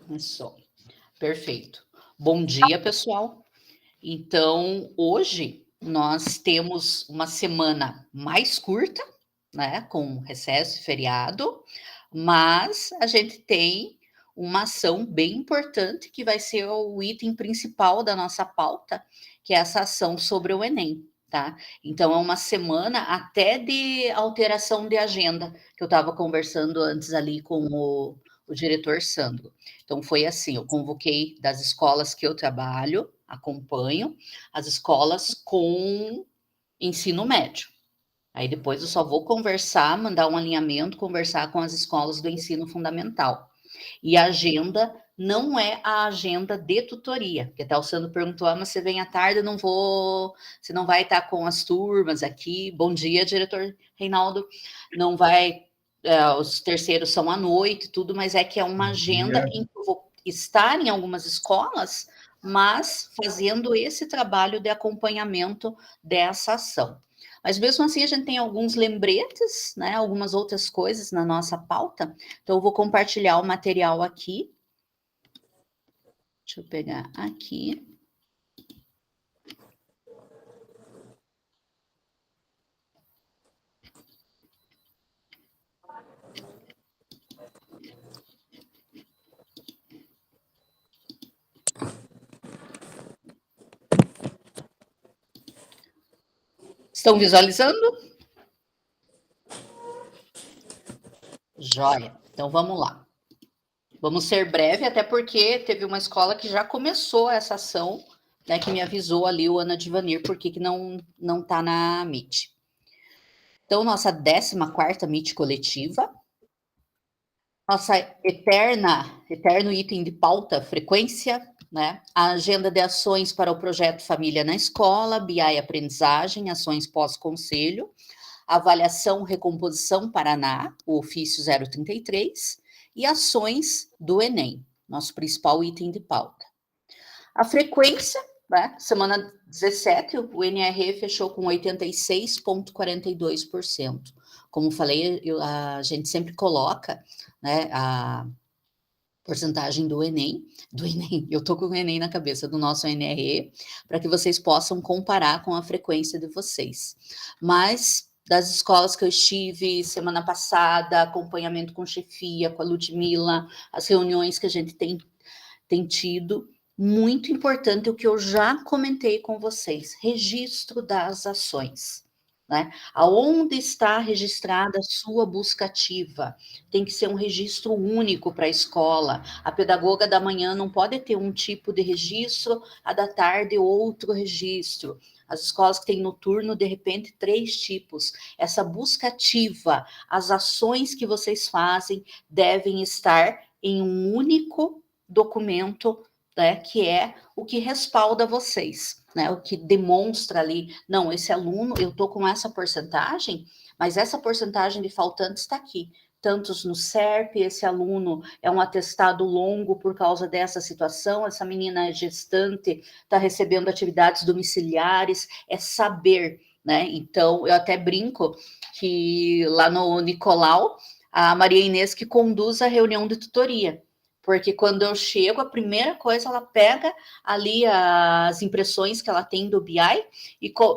Isso, perfeito. Bom dia, pessoal. Então, hoje nós temos uma semana mais curta, né, com recesso e feriado, mas a gente tem uma ação bem importante que vai ser o item principal da nossa pauta, que é essa ação sobre o Enem, tá? Então, é uma semana até de alteração de agenda, que eu estava conversando antes ali com o diretor Sandro. Então, foi assim: eu convoquei das escolas que eu trabalho, acompanho, as escolas com ensino médio. Aí depois eu só vou conversar, mandar um alinhamento, conversar com as escolas do ensino fundamental. E a agenda não é a agenda de tutoria, porque até o Sandro perguntou: ah, mas você vem à tarde, eu não vou, você não vai estar com as turmas aqui. Bom dia, diretor Reinaldo. Não vai, os terceiros são à noite, tudo, mas é que é uma agenda em que eu vou estar em algumas escolas, mas fazendo esse trabalho de acompanhamento dessa ação. Mas mesmo assim, a gente tem alguns lembretes, né? Algumas outras coisas na nossa pauta. Então, eu vou compartilhar o material aqui. Deixa eu pegar aqui. Estão visualizando? Joia. Então, vamos lá. Vamos ser breve, até porque teve uma escola que já começou essa ação, né, que me avisou ali, o Ana Divanir, por que não está na Meet. Então, nossa 14ª Meet coletiva, nossa eterno item de pauta, frequência, né? A agenda de ações para o projeto Família na Escola, BI Aprendizagem, ações pós-conselho, avaliação, recomposição Paraná, o ofício 033, e ações do Enem, nosso principal item de pauta. A frequência, né? Semana 17, o NRE fechou com 86,42%. Como falei, a gente sempre coloca, né, a porcentagem do Enem, eu tô com o Enem na cabeça, do nosso NRE, para que vocês possam comparar com a frequência de vocês. Mas das escolas que eu estive semana passada, acompanhamento com chefia, com a Ludmila, as reuniões que a gente tem tido, muito importante o que eu já comentei com vocês: registro das ações. Né? Aonde está registrada a sua busca ativa? Tem que ser um registro único para a escola. A pedagoga da manhã não pode ter um tipo de registro, a da tarde outro registro. As escolas que têm noturno, de repente, 3 tipos. Essa busca ativa, as ações que vocês fazem devem estar em um único documento, né, que é o que respalda vocês, né, o que demonstra ali: não, esse aluno, eu estou com essa porcentagem, mas essa porcentagem de faltantes está aqui. Tantos no SERP, esse aluno é um atestado longo por causa dessa situação, essa menina é gestante, está recebendo atividades domiciliares, é saber, né? Então, eu até brinco que lá no Nicolau, a Maria Inês que conduz a reunião de tutoria, porque quando eu chego, a primeira coisa, ela pega ali as impressões que ela tem do BI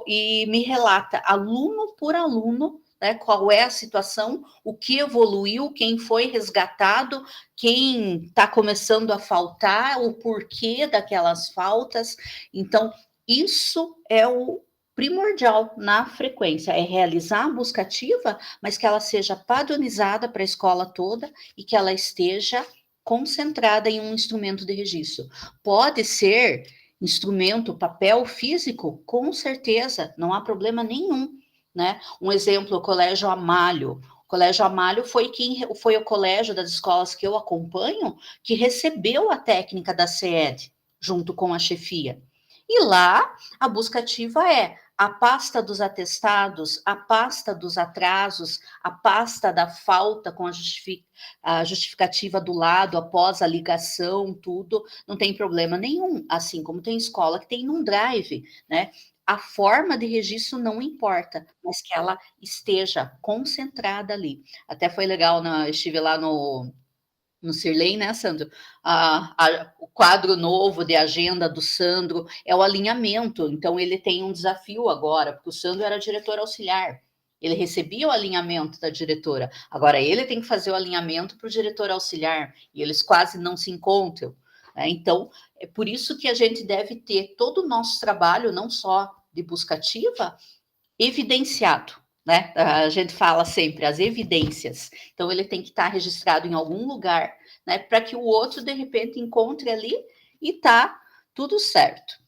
e me relata, aluno por aluno, né, qual é a situação, o que evoluiu, quem foi resgatado, quem está começando a faltar, o porquê daquelas faltas. Então, isso é o primordial na frequência, é realizar a busca ativa, mas que ela seja padronizada para a escola toda e que ela esteja concentrada em um instrumento de registro. Pode ser instrumento, papel físico, com certeza, não há problema nenhum, né? Um exemplo, o Colégio Amália. O Colégio Amália foi o colégio das escolas que eu acompanho que recebeu a técnica da CED junto com a chefia. E lá a busca ativa é a pasta dos atestados, a pasta dos atrasos, a pasta da falta com a justificativa do lado após a ligação, tudo, não tem problema nenhum. Assim como tem escola que tem num drive, né? A forma de registro não importa, mas que ela esteja concentrada ali. Até foi legal, eu estive lá no Sirley, né, Sandro? O quadro novo de agenda do Sandro é o alinhamento. Então, ele tem um desafio agora, porque o Sandro era diretor auxiliar. Ele recebia o alinhamento da diretora. Agora, ele tem que fazer o alinhamento para o diretor auxiliar. E eles quase não se encontram. Né? Então, é por isso que a gente deve ter todo o nosso trabalho, não só de busca ativa, evidenciado. Né? A gente fala sempre as evidências. Então, ele tem que estar registrado em algum lugar, né? Para que o outro, de repente, encontre ali e tá tudo certo.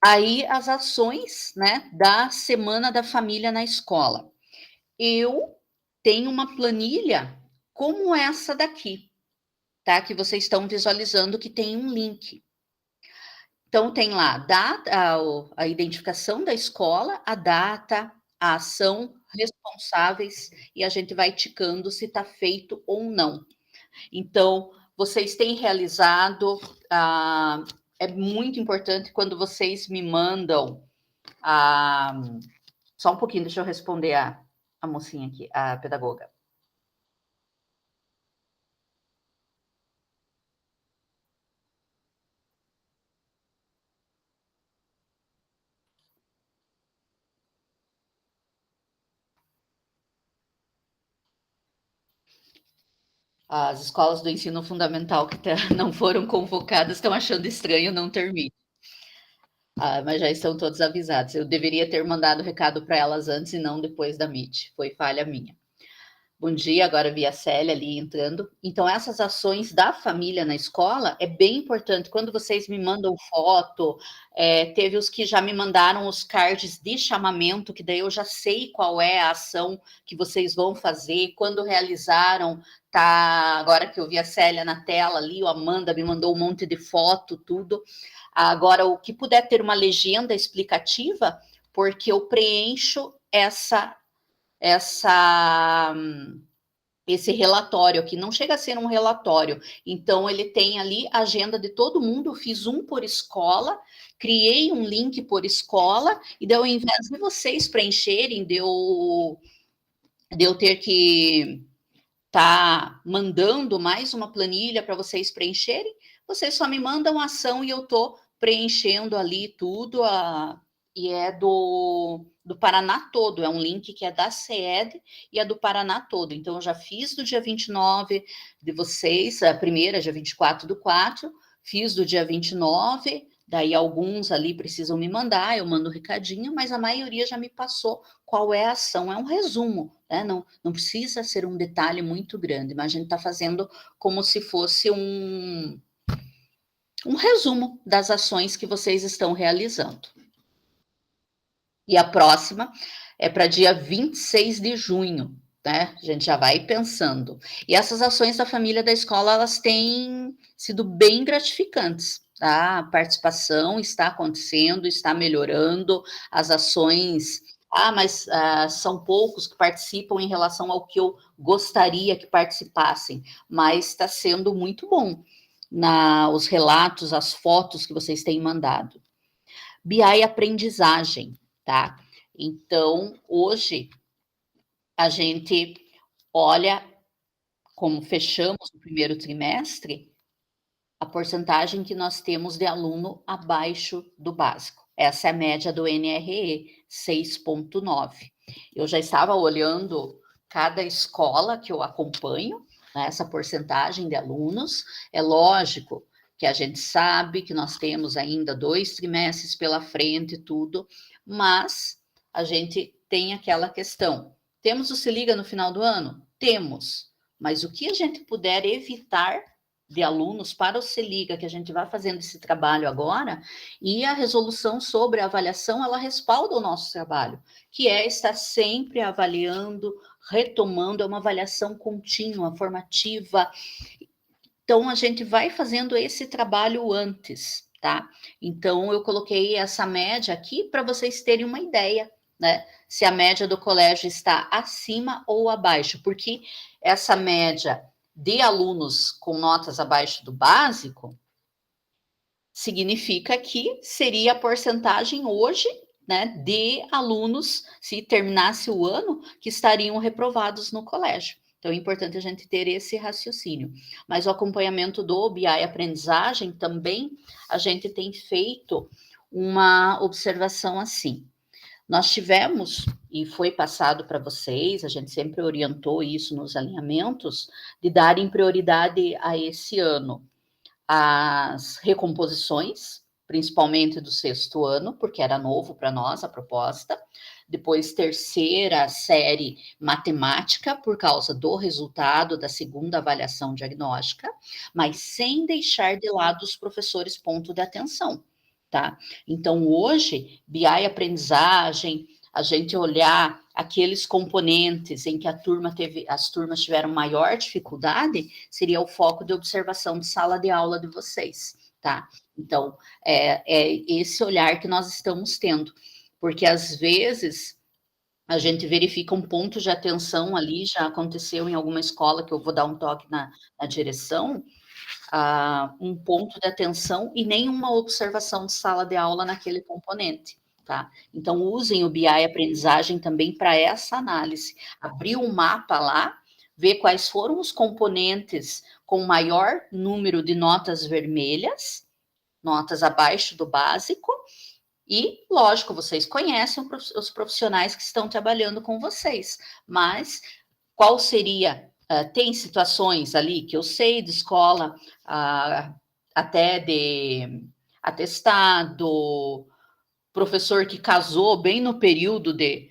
Aí, as ações, né, da Semana da Família na escola. Eu tenho uma planilha como essa daqui, tá? Que vocês estão visualizando que tem um link. Então, tem lá a identificação da escola, a data, a ação, responsáveis, e a gente vai ticando se está feito ou não. Então, vocês têm realizado, é muito importante quando vocês me mandam, só um pouquinho, deixa eu responder a mocinha aqui, a pedagoga. As escolas do ensino fundamental que não foram convocadas estão achando estranho não ter Meet. Mas já estão todos avisados. Eu deveria ter mandado recado para elas antes e não depois da Meet. Foi falha minha. Bom dia, agora vi a Célia ali entrando. Então, essas ações da família na escola é bem importante. Quando vocês me mandam foto, teve os que já me mandaram os cards de chamamento, que daí eu já sei qual é a ação que vocês vão fazer, quando realizaram, tá? Agora que eu vi a Célia na tela ali, o Amanda me mandou um monte de foto, tudo. Agora, o que puder ter uma legenda explicativa, porque eu preencho esse relatório aqui, não chega a ser um relatório. Então, ele tem ali a agenda de todo mundo, eu fiz um por escola, criei um link por escola, e daí, ao invés de vocês preencherem, de eu ter que estar mandando mais uma planilha para vocês preencherem, vocês só me mandam a ação e eu estou preenchendo ali tudo, e é do Paraná todo, é um link que é da CED e é do Paraná todo. Então, eu já fiz do dia 29 de vocês, a primeira, dia 24 do 4, fiz do dia 29, daí alguns ali precisam me mandar, eu mando um recadinho, mas a maioria já me passou qual é a ação, é um resumo, né? Não precisa ser um detalhe muito grande, mas a gente está fazendo como se fosse um resumo das ações que vocês estão realizando. E a próxima é para dia 26 de junho, né? A gente já vai pensando. E essas ações da família da escola, elas têm sido bem gratificantes, tá? A participação está acontecendo, está melhorando, as ações. Mas são poucos que participam em relação ao que eu gostaria que participassem, mas está sendo muito bom os relatos, as fotos que vocês têm mandado. BI aprendizagem, tá? Então, hoje, a gente olha como fechamos o primeiro trimestre, a porcentagem que nós temos de aluno abaixo do básico. Essa é a média do NRE, 6,9. Eu já estava olhando cada escola que eu acompanho, né, essa porcentagem de alunos. É lógico que a gente sabe que nós temos ainda 2 trimestres pela frente e tudo, mas a gente tem aquela questão. Temos o Se Liga no final do ano? Temos. Mas o que a gente puder evitar de alunos para o Se Liga, que a gente vai fazendo esse trabalho agora, e a resolução sobre a avaliação, ela respalda o nosso trabalho, que é estar sempre avaliando, retomando, é uma avaliação contínua, formativa. Então, a gente vai fazendo esse trabalho antes, tá? Então, eu coloquei essa média aqui para vocês terem uma ideia, né? Se a média do colégio está acima ou abaixo, porque essa média de alunos com notas abaixo do básico significa que seria a porcentagem hoje, né, de alunos, se terminasse o ano, que estariam reprovados no colégio. Então, é importante a gente ter esse raciocínio. Mas o acompanhamento do BI aprendizagem também, a gente tem feito uma observação assim. Nós tivemos, e foi passado para vocês, a gente sempre orientou isso nos alinhamentos, de darem prioridade a esse ano as recomposições, principalmente do sexto ano, porque era novo para nós a proposta. Depois, terceira série matemática, por causa do resultado da segunda avaliação diagnóstica, mas sem deixar de lado os professores ponto de atenção, tá? Então, hoje, BI aprendizagem, a gente olhar aqueles componentes em que as turmas tiveram maior dificuldade, seria o foco de observação de sala de aula de vocês, tá? Então, é esse olhar que nós estamos tendo, porque às vezes a gente verifica um ponto de atenção ali, já aconteceu em alguma escola, que eu vou dar um toque na direção, um ponto de atenção e nenhuma observação de sala de aula naquele componente. Tá? Então, usem o BI aprendizagem também para essa análise. Abrir um mapa lá, ver quais foram os componentes com maior número de notas vermelhas, notas abaixo do básico, e, lógico, vocês conhecem os profissionais que estão trabalhando com vocês, mas qual seria... tem situações ali que eu sei de escola, até de atestado, professor que casou bem no período de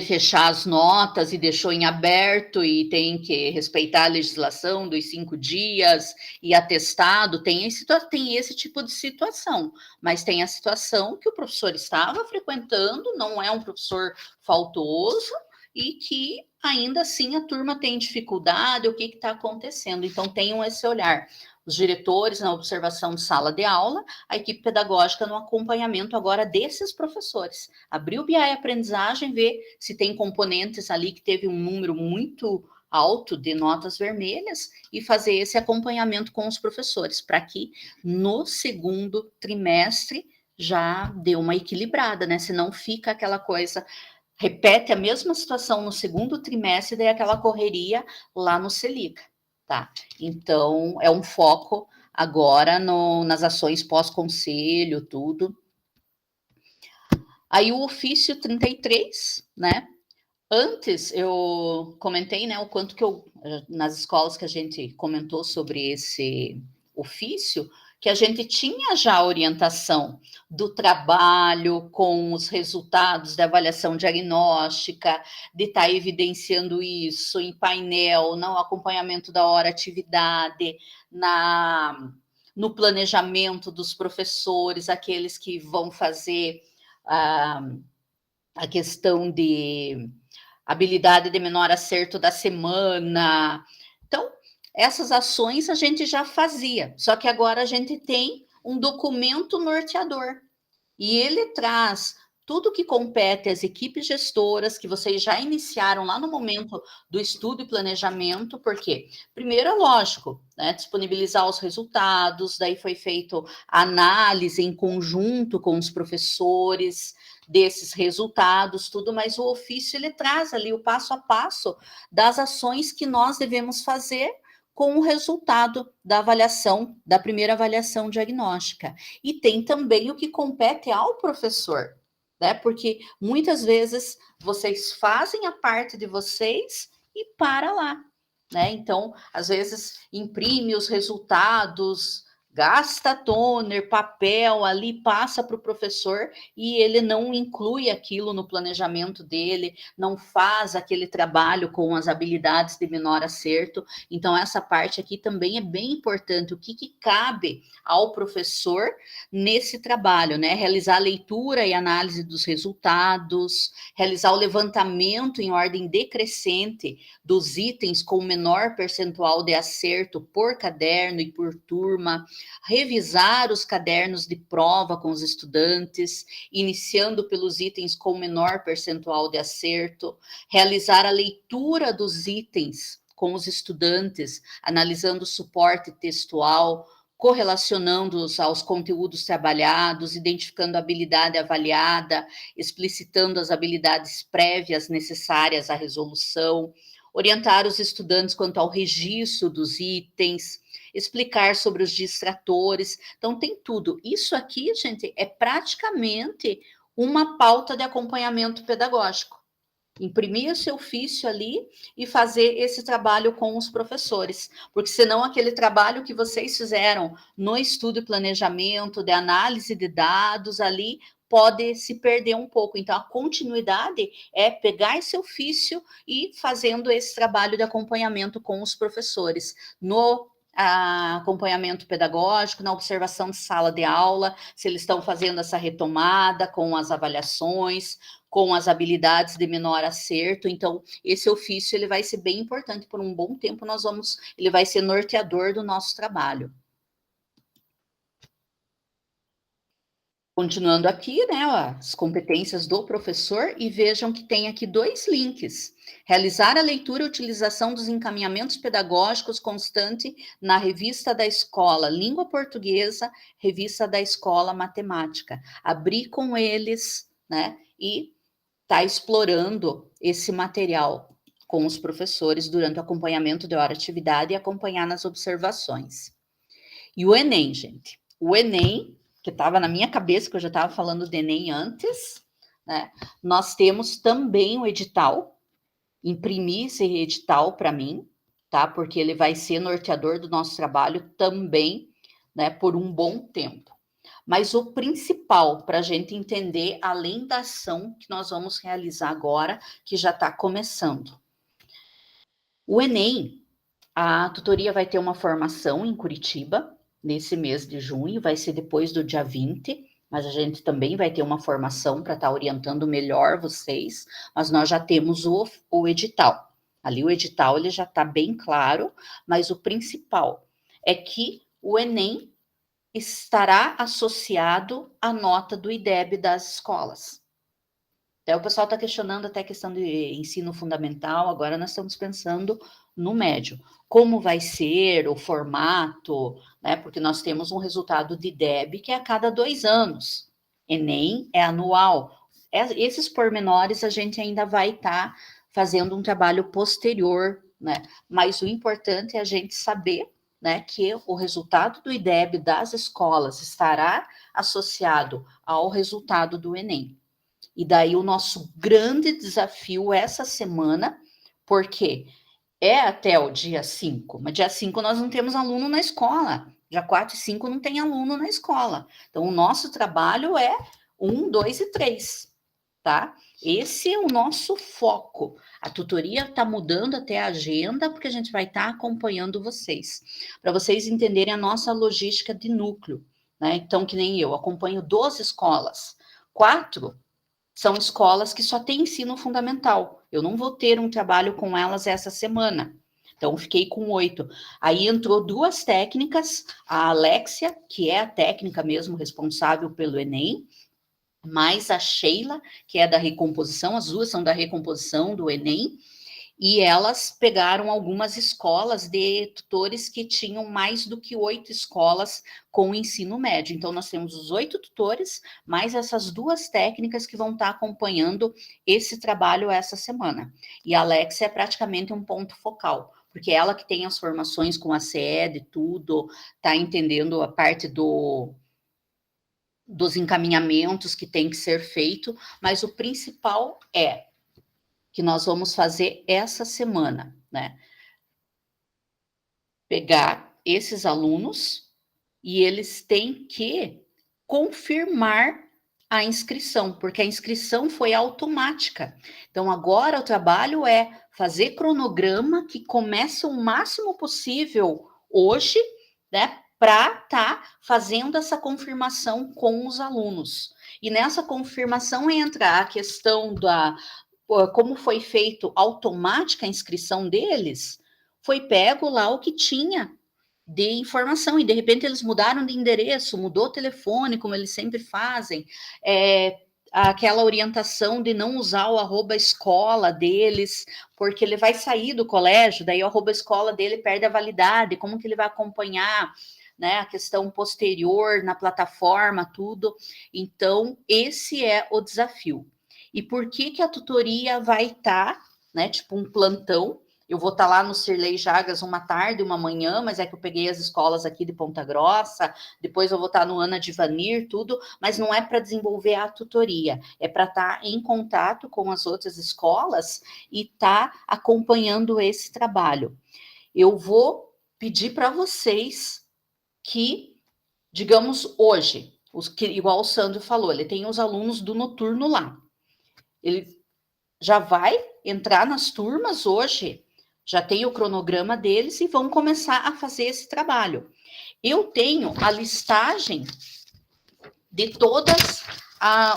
fechar as notas e deixou em aberto e tem que respeitar a legislação dos 5 dias e atestado, tem esse tipo de situação, mas tem a situação que o professor estava frequentando, não é um professor faltoso e que ainda assim a turma tem dificuldade, o que está acontecendo, então tenham esse olhar. Os diretores na observação de sala de aula, a equipe pedagógica no acompanhamento agora desses professores. Abrir o BI aprendizagem, ver se tem componentes ali que teve um número muito alto de notas vermelhas e fazer esse acompanhamento com os professores, para que no segundo trimestre já dê uma equilibrada, né? Senão fica aquela coisa, repete a mesma situação no segundo trimestre, daí aquela correria lá no Selic. Tá, então é um foco agora nas ações pós-conselho, tudo. Aí o ofício 33, né? Antes eu comentei, né, o quanto que nas escolas que a gente comentou sobre esse ofício, que a gente tinha já orientação do trabalho com os resultados da avaliação diagnóstica, de estar evidenciando isso em painel, no acompanhamento da hora atividade, no planejamento dos professores, aqueles que vão fazer a questão de habilidade de menor acerto da semana. Então, essas ações a gente já fazia, só que agora a gente tem um documento norteador e ele traz tudo que compete às equipes gestoras que vocês já iniciaram lá no momento do estudo e planejamento, porque primeiro é lógico, né, disponibilizar os resultados, daí foi feito a análise em conjunto com os professores desses resultados, tudo, mas o ofício ele traz ali o passo a passo das ações que nós devemos fazer com o resultado da avaliação, da primeira avaliação diagnóstica. E tem também o que compete ao professor, né? Porque muitas vezes vocês fazem a parte de vocês e para lá, né? Então, às vezes, imprime os resultados, gasta toner, papel ali, passa para o professor e ele não inclui aquilo no planejamento dele, não faz aquele trabalho com as habilidades de menor acerto. Então, essa parte aqui também é bem importante. O que cabe ao professor nesse trabalho, né? Realizar a leitura e análise dos resultados, realizar o levantamento em ordem decrescente dos itens com menor percentual de acerto por caderno e por turma, revisar os cadernos de prova com os estudantes, iniciando pelos itens com menor percentual de acerto, realizar a leitura dos itens com os estudantes, analisando o suporte textual, correlacionando-os aos conteúdos trabalhados, identificando a habilidade avaliada, explicitando as habilidades prévias necessárias à resolução, orientar os estudantes quanto ao registro dos itens, explicar sobre os distratores. Então, tem tudo. Isso aqui, gente, é praticamente uma pauta de acompanhamento pedagógico. Imprimir o seu ofício ali e fazer esse trabalho com os professores, porque senão aquele trabalho que vocês fizeram no estudo e planejamento, de análise de dados ali, pode se perder um pouco. Então, a continuidade é pegar esse ofício e fazendo esse trabalho de acompanhamento com os professores, no acompanhamento pedagógico, na observação de sala de aula, se eles estão fazendo essa retomada com as avaliações, com as habilidades de menor acerto. Então, esse ofício ele vai ser bem importante por um bom tempo. Ele vai ser norteador do nosso trabalho. Continuando aqui, né, as competências do professor, e vejam que tem aqui 2 links. Realizar a leitura e utilização dos encaminhamentos pedagógicos constante na revista da escola Língua Portuguesa, revista da escola Matemática. Abrir com eles, né, e tá explorando esse material com os professores durante o acompanhamento de hora atividade e acompanhar nas observações. E o Enem, gente. O Enem, que estava na minha cabeça, que eu já estava falando do Enem antes, né? Nós temos também o edital. Imprimir esse edital para mim, tá? Porque ele vai ser norteador do nosso trabalho também, né? Por um bom tempo. Mas o principal para a gente entender, além da ação que nós vamos realizar agora, que já está começando. O Enem, a tutoria vai ter uma formação em Curitiba, nesse mês de junho, vai ser depois do dia 20, mas a gente também vai ter uma formação para estar orientando melhor vocês, mas nós já temos o edital. Ali o edital ele já está bem claro, mas o principal é que o Enem estará associado à nota do IDEB das escolas. Então, o pessoal está questionando até a questão de ensino fundamental, agora nós estamos pensando no médio. Como vai ser o formato, né? Porque nós temos um resultado de IDEB que é a cada 2 anos. Enem é anual. Esses pormenores a gente ainda vai estar fazendo um trabalho posterior, né? Mas o importante é a gente saber, né, que o resultado do IDEB das escolas estará associado ao resultado do Enem. E daí o nosso grande desafio essa semana, porque é até o dia 5, mas dia 5 nós não temos aluno na escola, dia 4 e 5 não tem aluno na escola. Então, o nosso trabalho é 1, 2 e 3, tá? Esse é o nosso foco. A tutoria está mudando até a agenda, porque a gente vai estar acompanhando vocês, para vocês entenderem a nossa logística de núcleo, né? Então, que nem eu, acompanho 12 escolas, 4 são escolas que só têm ensino fundamental. Eu não vou ter um trabalho com elas essa semana. Então, fiquei com 8. Aí entrou 2 técnicas, a Alexia, que é a técnica mesmo responsável pelo Enem, mais a Sheila, que é da recomposição, as 2 são da recomposição do Enem, e elas pegaram algumas escolas de tutores que tinham mais do que 8 escolas com ensino médio. Então, nós temos os 8 tutores, mais essas 2 técnicas que vão estar acompanhando esse trabalho essa semana. E a Alexa é praticamente um ponto focal, porque ela que tem as formações com a CED, tudo, está entendendo a parte dos encaminhamentos que tem que ser feito, mas o principal é que nós vamos fazer essa semana, né? Pegar esses alunos e eles têm que confirmar a inscrição, porque a inscrição foi automática. Então, agora o trabalho é fazer cronograma que começa o máximo possível hoje, né? Para estar fazendo essa confirmação com os alunos. E nessa confirmação entra a questão como foi feito automática a inscrição deles, foi pego lá o que tinha de informação, e de repente eles mudaram de endereço, mudou o telefone, como eles sempre fazem, aquela orientação de não usar o @escola deles, porque ele vai sair do colégio, daí o @escola dele perde a validade, como que ele vai acompanhar né? A questão posterior na plataforma, tudo. Então, esse é o desafio. E por que que a tutoria vai estar, né? Tipo um plantão. Eu vou estar lá no Cirlei Jagas uma tarde, uma manhã, mas é que eu peguei as escolas aqui de Ponta Grossa, depois eu vou estar no Ana de Vanir, tudo, mas não é para desenvolver a tutoria, é para estar em contato com as outras escolas e estar acompanhando esse trabalho. Eu vou pedir para vocês que, digamos, hoje, igual o Sandro falou, ele tem os alunos do noturno lá. Ele já vai entrar nas turmas hoje, já tem o cronograma deles e vão começar a fazer esse trabalho. Eu tenho a listagem de todas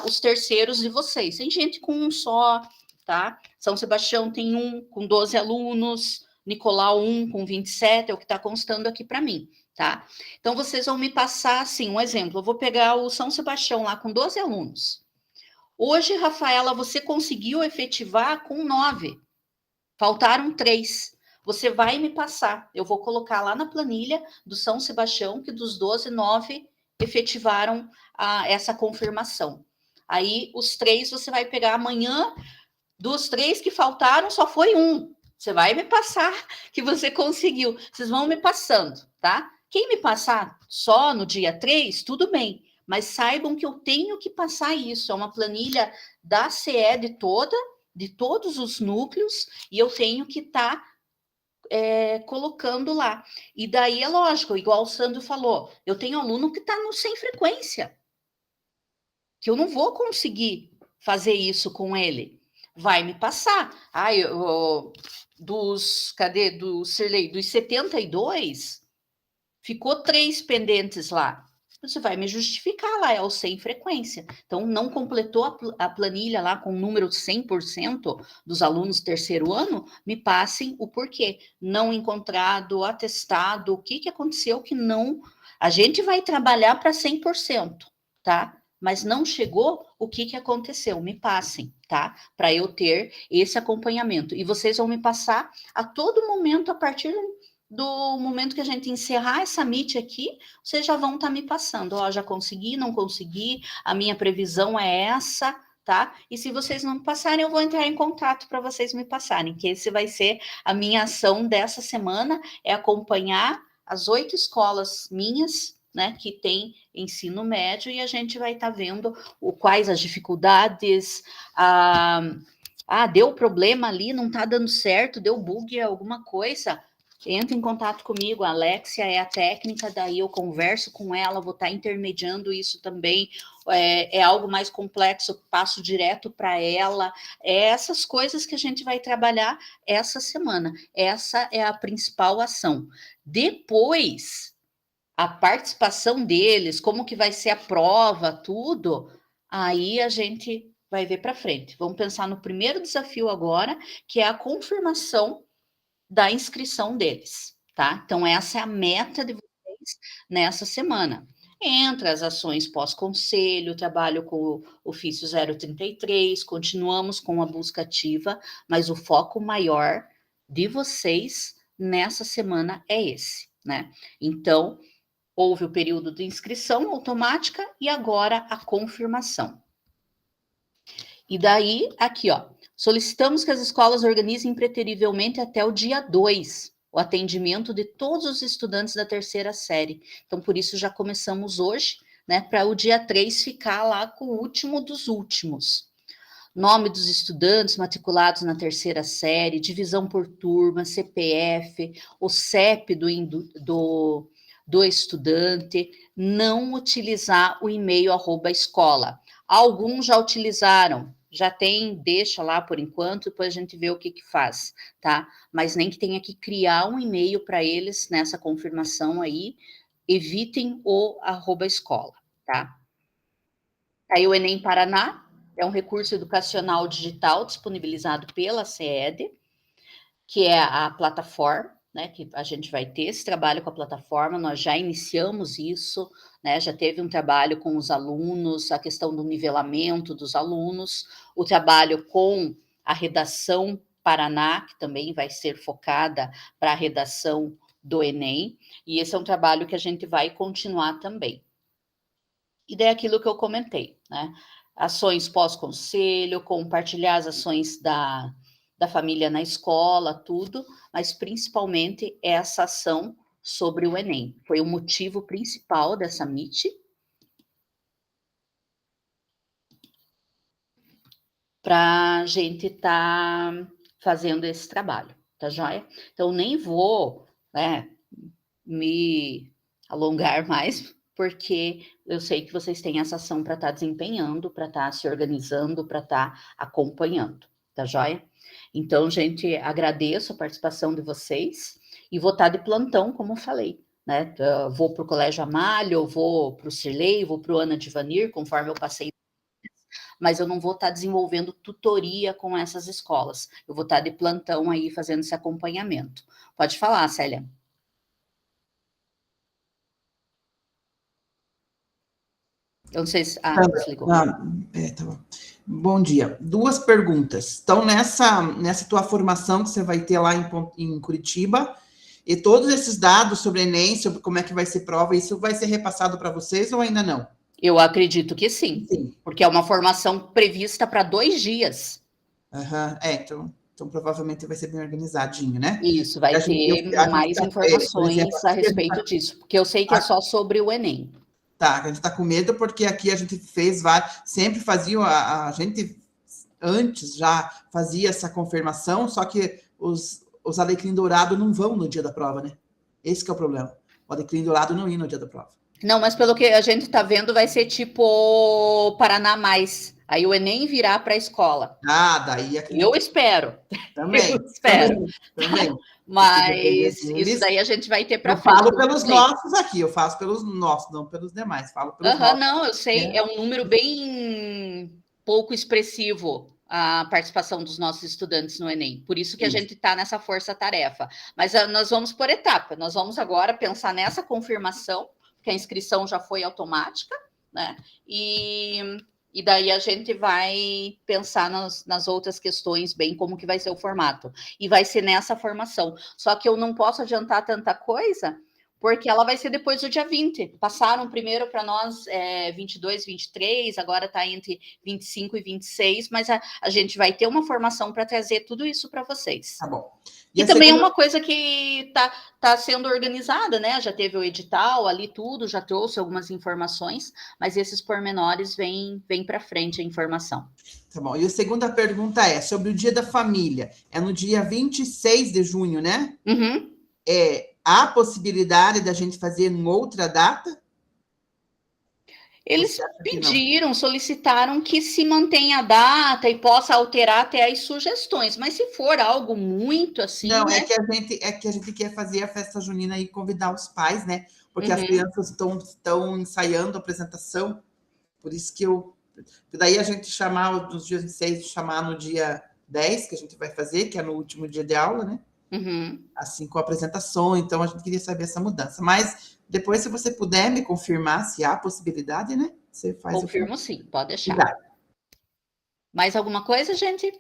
os terceiros de vocês. Tem gente com um só, tá? São Sebastião tem um com 12 alunos, Nicolau um com 27, é o que está constando aqui para mim, tá? Então, vocês vão me passar, assim, um exemplo. Eu vou pegar o São Sebastião lá com 12 alunos. Hoje, Rafaela, você conseguiu efetivar com 9. Faltaram 3. Você vai me passar. Eu vou colocar lá na planilha do São Sebastião que dos 12, 9 efetivaram essa confirmação. Aí, os 3 você vai pegar amanhã. Dos 3 que faltaram, só foi um. Você vai me passar que você conseguiu. Vocês vão me passando, tá? Quem me passar só no dia 3, tudo bem. Mas saibam que eu tenho que passar isso. É uma planilha da CED toda, de todos os núcleos, e eu tenho que estar colocando lá. E daí é lógico, igual o Sandro falou, eu tenho aluno que está no sem frequência, que eu não vou conseguir fazer isso com ele. Vai me passar. Cadê? Do Cirlei, dos 72, ficou 3 pendentes lá. Você vai me justificar lá, é o sem frequência. Então, não completou a planilha lá com o número 100% dos alunos terceiro ano, me passem o porquê. Não encontrado, atestado, o que aconteceu que não... A gente vai trabalhar para 100%, tá? Mas não chegou, o que aconteceu? Me passem, tá? Para eu ter esse acompanhamento. E vocês vão me passar a todo momento, a partir do momento que a gente encerrar essa meet aqui, vocês já vão estar me passando. Ó, já consegui, não consegui, a minha previsão é essa, tá? E se vocês não me passarem, eu vou entrar em contato para vocês me passarem, que esse vai ser a minha ação dessa semana, é acompanhar as 8 escolas minhas, né, que tem ensino médio, e a gente vai estar vendo quais as dificuldades, deu problema ali, não está dando certo, deu bug, alguma coisa, entra em contato comigo, a Alexia é a técnica, daí eu converso com ela, vou estar intermediando isso também, é algo mais complexo, passo direto para ela, essas coisas que a gente vai trabalhar essa semana, essa é a principal ação. Depois, a participação deles, como que vai ser a prova, tudo, aí a gente vai ver para frente. Vamos pensar no primeiro desafio agora, que é a confirmação da inscrição deles, tá? Então, essa é a meta de vocês nessa semana. Entre as ações pós-conselho, trabalho com o ofício 033, continuamos com a busca ativa, mas o foco maior de vocês nessa semana é esse, né? Então, houve o período de inscrição automática e agora a confirmação. E daí, aqui, ó, solicitamos que as escolas organizem preterivelmente até o dia 2 o atendimento de todos os estudantes da terceira série. Então, por isso, já começamos hoje, né, para o dia 3 ficar lá com o último dos últimos. Nome dos estudantes matriculados na terceira série, divisão por turma, CPF, o CEP do estudante, não utilizar o e-mail @escola. Alguns já utilizaram, já tem, deixa lá por enquanto, depois a gente vê o que faz, tá? Mas nem que tenha que criar um e-mail para eles nessa confirmação aí, evitem o @escola, tá? Aí o Enem Paraná é um recurso educacional digital disponibilizado pela CED, que é a plataforma, né, que a gente vai ter esse trabalho com a plataforma, nós já iniciamos isso, né, já teve um trabalho com os alunos, a questão do nivelamento dos alunos, o trabalho com a redação Paraná, que também vai ser focada para a redação do Enem, e esse é um trabalho que a gente vai continuar também. E daí aquilo que eu comentei, né? Ações pós-conselho, compartilhar as ações da família na escola, tudo, mas principalmente essa ação sobre o Enem. Foi o motivo principal dessa Meet. Para a gente estar fazendo esse trabalho, tá joia? Então, nem vou, né, me alongar mais, porque eu sei que vocês têm essa ação para estar desempenhando, para estar se organizando, para estar acompanhando, tá joia? Então, gente, agradeço a participação de vocês e vou estar de plantão, como eu falei, né? Vou para o Colégio Amália, vou para o Cirlei, vou para o Ana de Vanir, conforme eu passei, mas eu não vou estar desenvolvendo tutoria com essas escolas. Eu vou estar de plantão aí fazendo esse acompanhamento. Pode falar, Célia. Eu não sei se... desligou. Tá bom. Bom dia. 2 perguntas. Então, nessa tua formação que você vai ter lá em Curitiba, e todos esses dados sobre Enem, sobre como é que vai ser prova, isso vai ser repassado para vocês ou ainda não? Eu acredito que sim, porque é uma formação prevista para 2 dias. Então provavelmente vai ser bem organizadinho, né? Isso, vai ter mais informações a respeito disso, porque eu sei que é só sobre o Enem. Tá, a gente está com medo porque aqui a gente sempre fazia, a gente antes já fazia essa confirmação, só que os alecrim dourado não vão no dia da prova, né? Esse que é o problema. O alecrim dourado não ir no dia da prova. Não, mas pelo que a gente está vendo, vai ser tipo Paraná Mais. Aí o Enem virá para a escola. Daí eu espero. Também. Eu espero. Também. Mas isso daí a gente vai ter para frente. Eu falo pelos nossos aqui, eu faço pelos nossos, não pelos demais. Falo pelos nossos. Não, eu sei, é um número bem pouco expressivo a participação dos nossos estudantes no Enem. Por isso que a gente está nessa força-tarefa. Mas nós vamos por etapa. Nós vamos agora pensar nessa confirmação, que a inscrição já foi automática, né? E daí a gente vai pensar nas outras questões, bem como que vai ser o formato. E vai ser nessa formação. Só que eu não posso adiantar tanta coisa, porque ela vai ser depois do dia 20. Passaram primeiro para nós 22, 23, agora está entre 25 e 26, mas a gente vai ter uma formação para trazer tudo isso para vocês. Tá bom. E também é uma coisa que tá sendo organizada, né? Já teve o edital ali, tudo, já trouxe algumas informações, mas esses pormenores vêm para frente a informação. Tá bom. E a segunda pergunta é sobre o Dia da Família. É no dia 26 de junho, né? Uhum. Há possibilidade da gente fazer em outra data? Eles solicitaram que se mantenha a data e possa alterar até as sugestões, mas se for algo muito assim... Não, né? é que a gente quer fazer a festa junina e convidar os pais, né? Porque as crianças estão ensaiando a apresentação, por isso que daí a gente chamar nos dias 26, chamar no dia 10, que a gente vai fazer, que é no último dia de aula, né? Assim, com a apresentação, então a gente queria saber essa mudança. Mas depois, se você puder me confirmar se há possibilidade, né? Você faz. Confirmo sim, pode deixar. Obrigado. Mais alguma coisa, gente?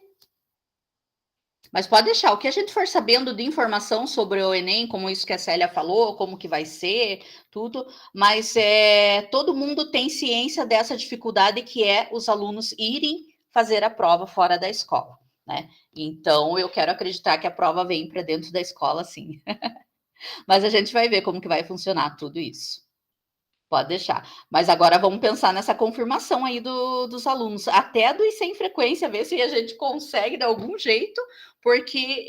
Mas pode deixar, o que a gente for sabendo de informação sobre o Enem, como isso que a Célia falou, como que vai ser, tudo, mas todo mundo tem ciência dessa dificuldade que é os alunos irem fazer a prova fora da escola, né? Então, eu quero acreditar que a prova vem para dentro da escola, sim. Mas a gente vai ver como que vai funcionar tudo isso. Pode deixar. Mas agora vamos pensar nessa confirmação aí dos alunos, até dos sem frequência, ver se a gente consegue de algum jeito, porque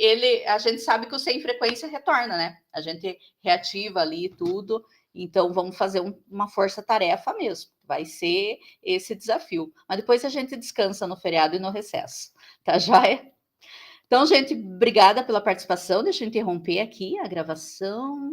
a gente sabe que o sem frequência retorna, né? A gente reativa ali tudo, então vamos fazer uma força-tarefa mesmo. Vai ser esse desafio. Mas depois a gente descansa no feriado e no recesso. Tá joia? Então, gente, obrigada pela participação. Deixa eu interromper aqui a gravação.